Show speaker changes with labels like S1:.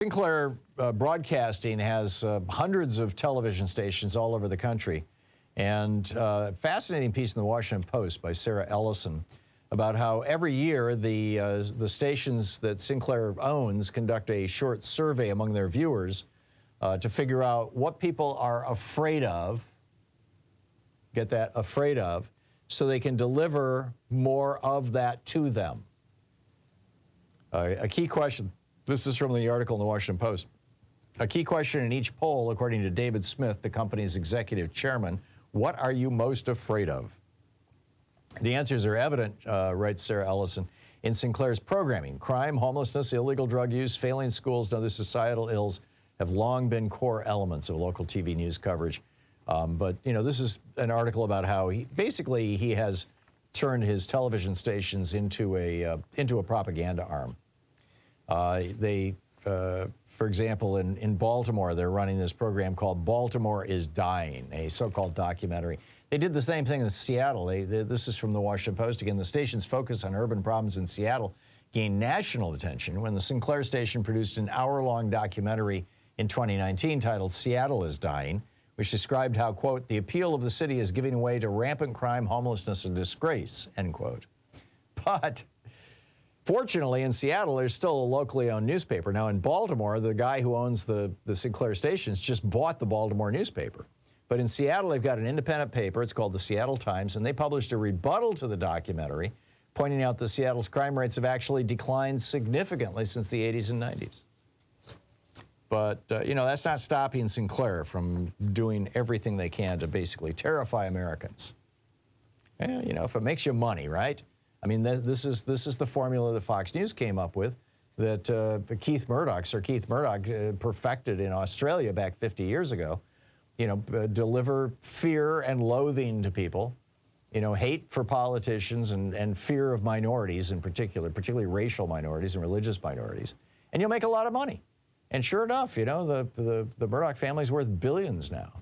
S1: Sinclair Broadcasting has hundreds of television stations all over the country, and a fascinating piece in the Washington Post by Sarah Ellison about how every year the stations that Sinclair owns conduct a short survey among their viewers to figure out what people are afraid of, get that, afraid of, so they can deliver more of that to them. A key question. This is from the article in the Washington Post. A key question in each poll, according to David Smith, the company's executive chairman, what are you most afraid of? The answers are evident, writes Sarah Ellison, in Sinclair's programming. Crime, homelessness, illegal drug use, failing schools, and other societal ills have long been core elements of local TV news coverage. But, you know, this is an article about how he has turned his television stations into a propaganda arm. For example, in Baltimore, they're running this program called Baltimore is Dying, a so-called documentary. They did the same thing in Seattle. This is from the Washington Post. Again, the station's focus on urban problems in Seattle gained national attention when the Sinclair station produced an hour-long documentary in 2019 titled Seattle is Dying, which described how, quote, the appeal of the city is giving way to rampant crime, homelessness, and disgrace, end quote. But fortunately, in Seattle, there's still a locally owned newspaper. Now, in Baltimore, the guy who owns the Sinclair stations just bought the Baltimore newspaper. But in Seattle, they've got an independent paper. It's called the Seattle Times, and they published a rebuttal to the documentary, pointing out that Seattle's crime rates have actually declined significantly since the 80s and 90s. But, you know, that's not stopping Sinclair from doing everything they can to basically terrify Americans. And, you know, if it makes you money, right? I mean, this is the formula that Fox News came up with, that Sir Keith Murdoch perfected in Australia back 50 years ago. You know, deliver fear and loathing to people, you know, hate for politicians and fear of minorities in particular, particularly racial minorities and religious minorities, and you'll make a lot of money. And sure enough, you know, the Murdoch family's worth billions now.